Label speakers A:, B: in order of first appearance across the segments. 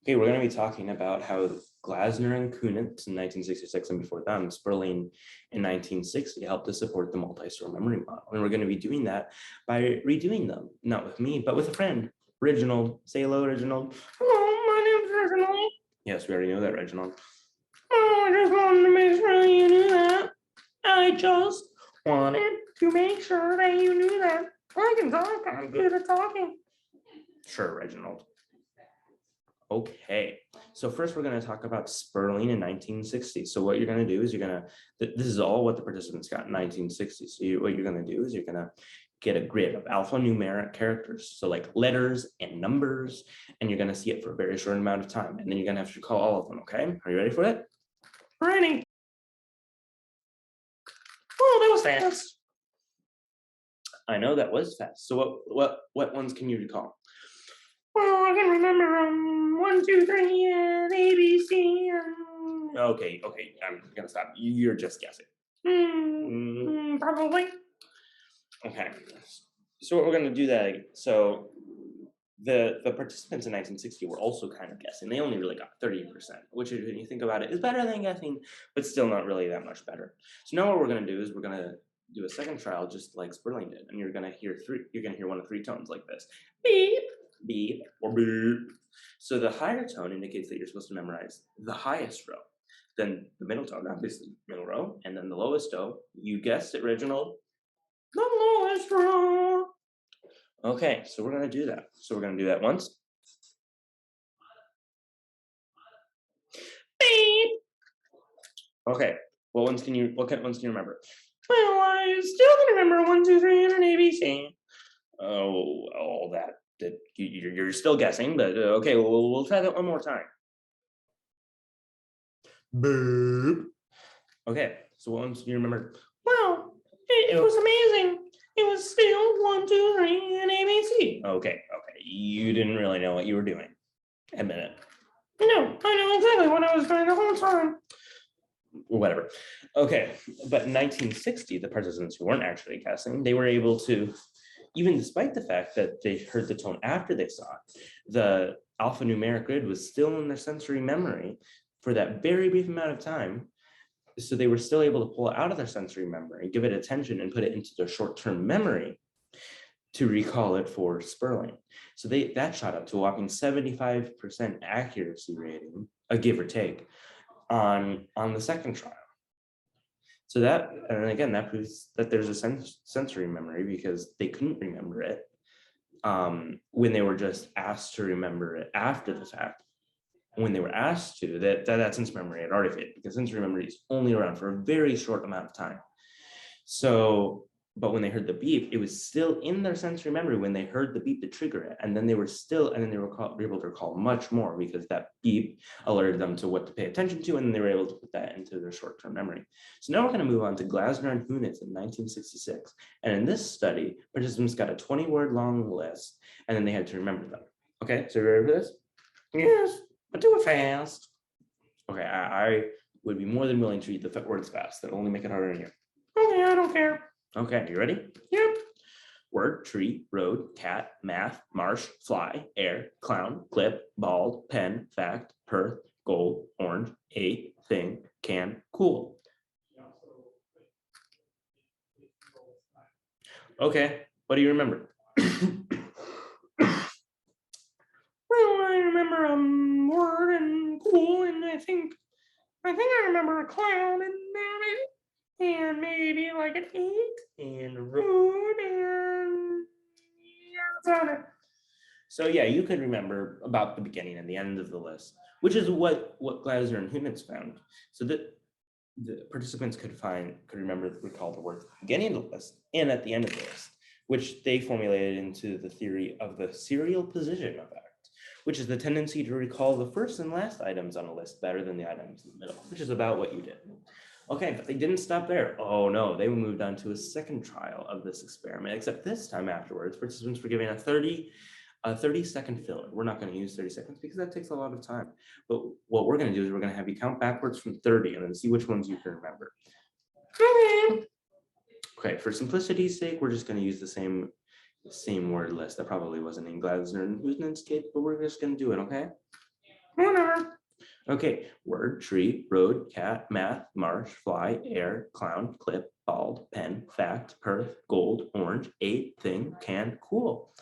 A: Okay, we're going to be talking about how Glasner and Kunitz in 1966 and before them, Sperling in 1960 helped to support the multi-store memory model. And we're going to be doing that by redoing them, not with me, but with a friend, Reginald. Say hello, Reginald.
B: Hello, my name's Reginald.
A: Yes, we already know that, Reginald.
B: Oh, I just wanted to make sure you knew that. I just wanted to make sure that you knew that. I can talk. I'm good at talking.
A: Sure, Reginald. Okay, so first we're going to talk about Sperling in 1960. So what you're going to do is this is all what the participants got in 1960. So what you're going to do is you're going to get a grid of alphanumeric characters, so like letters and numbers, and you're going to see it for a very short amount of time. And then you're going to have to recall all of them, okay? Are you ready for it?
B: Ready. Oh, that was fast.
A: I know that was fast. So what ones can you recall?
B: Well, I can remember 1, 2, 3, and A, B, C, and...
A: Okay, I'm going to stop. You're just guessing.
B: Probably.
A: Okay, so what we're going to do that. So the participants in 1960 were also kind of guessing. They only really got 30%, which, when you think about it, is better than guessing, but still not really that much better. So now what we're going to do is we're going to do a second trial, just like Sperling did, and you're going to hear one of three tones like this: beep, beep, or beep. So the higher tone indicates that you're supposed to memorize the highest row. Then the middle tone, obviously middle row, and then the lowest tone. You guessed it, Reginald.
B: The lowest row.
A: Okay, so we're going to do that. So we're going to do that once.
B: Beep.
A: Okay, what ones can you remember?
B: Well, I still can remember 1, 2, 3, and an ABC.
A: Oh, all that you're still guessing, but okay, we'll try that one more time. Boop. Okay, so what ones do you remember?
B: Well, it was amazing. It was still 1, 2, 3, and ABC.
A: Okay, you didn't really know what you were doing. Admit it.
B: No, I know exactly what I was doing the whole time.
A: Whatever. Okay, but in 1960, the participants who weren't actually guessing, they were able to, even despite the fact that they heard the tone after they saw it, the alphanumeric grid was still in their sensory memory for that very brief amount of time. So they were still able to pull it out of their sensory memory, give it attention, and put it into their short-term memory to recall it for Sperling. So that shot up to a whopping 75% accuracy rating, a give or take, on the second trial. So that, and again, that proves that there's a sensory memory, because they couldn't remember it when they were just asked to remember it after the fact. When they were asked to, that sense memory had already faded, because sensory memory is only around for a very short amount of time. So, but when they heard the beep, it was still in their sensory memory when they heard the beep to trigger it, and then they were able to recall much more, because that beep alerted them to what to pay attention to, and then they were able to put that into their short-term memory. So now we're going to move on to Glasner and Kunitz in 1966, and in this study, participants got a 20-word long list, and then they had to remember them. Okay, so you ready for this?
B: Yes, but do it fast.
A: Okay, I would be more than willing to read the words fast. That'll only make it harder on you.
B: Okay, I don't care.
A: Okay, you ready?
B: Yep.
A: Word, tree, road, cat, math, marsh, fly, air, clown, clip, bald, pen, fact, perth, gold, orange, a, thing, can, cool. Okay, what do you remember?
B: Well, I remember word and cool, and I think I remember a clown and maybe like an 8 and road, and yeah, that's on it.
A: So yeah, you could remember about the beginning and the end of the list, which is what Glasner and Humans found. So that the participants could recall the words at the beginning of the list and at the end of the list, which they formulated into the theory of the serial position effect, which is the tendency to recall the first and last items on a list better than the items in the middle, which is about what you did. Okay, but they didn't stop there. Oh no, they moved on to a second trial of this experiment, except this time afterwards, participants were given a 30-second filler. We're not going to use 30 seconds because that takes a lot of time. But what we're going to do is we're going to have you count backwards from 30 and then see which ones you can remember. Okay, for simplicity's sake, we're just going to use the same word list. That probably wasn't in Glasner and Huysman's case, but we're just going to do it, okay?
B: Whatever.
A: Okay, word, tree, road, cat, math, marsh, fly, air, clown, clip, bald, pen, fact, perth, gold, orange, 8, thing, can, cool.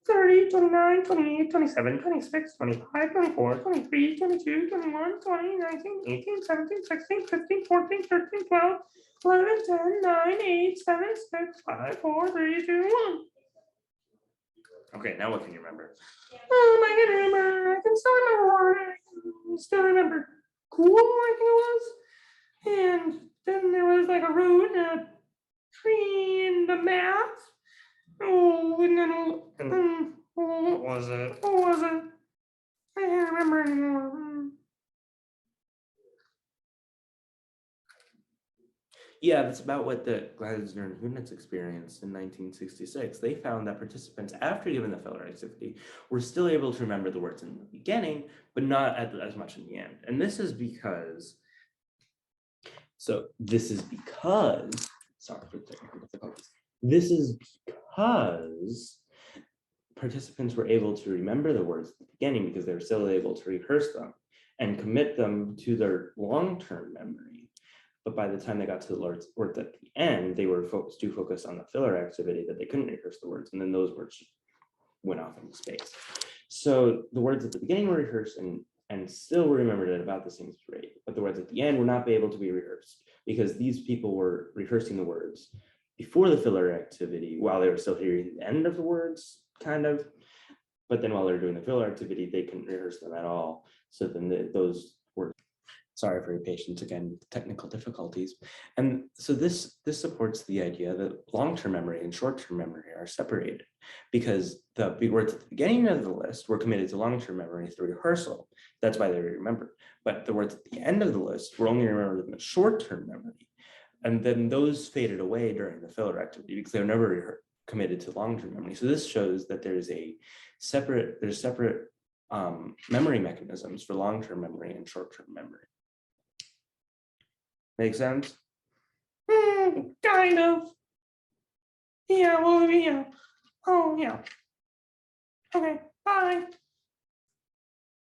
B: 30, 29, 28, 27, 26, 25, 24, 23, 22, 21, 20, 19, 18, 17, 16, 15, 14, 13, 12, 11, 10, 9, 8, 7, 6, 5, 4, 3, 2, 1.
A: Okay, now what can you remember?
B: I can remember. I can still remember word. I can still remember cool, I think it was. And then there was like a road and a tree and the math. Oh, and then
A: What was it?
B: what was it? I can't remember anymore.
A: Yeah, that's about what the Glasner and Hunitz experienced in 1966. They found that participants, after given the filler activity, were still able to remember the words in the beginning, but not as much in the end. And this is because, sorry for the technical difficulties. This is because participants were able to remember the words at the beginning because they were still able to rehearse them and commit them to their long-term memory. But by the time they got to the words at the end, they were too focused on the filler activity that they couldn't rehearse the words, and then those words went off into space. So the words at the beginning were rehearsed and still were remembered at about the same rate, but the words at the end were not able to be rehearsed because these people were rehearsing the words before the filler activity while they were still hearing the end of the words, kind of. But then while they're doing the filler activity, they couldn't rehearse them at all. So then those were, sorry for your patience again, technical difficulties. And so this supports the idea that long-term memory and short-term memory are separated because the big words at the beginning of the list were committed to long-term memory through rehearsal. That's why they were remembered. But the words at the end of the list were only remembered in the short-term memory. And then those faded away during the filler activity because they were never committed to long-term memory. So this shows that there's separate memory mechanisms for long-term memory and short-term memory. Make sense?
B: Kind of. Yeah, well, yeah. Oh, yeah. Okay, bye.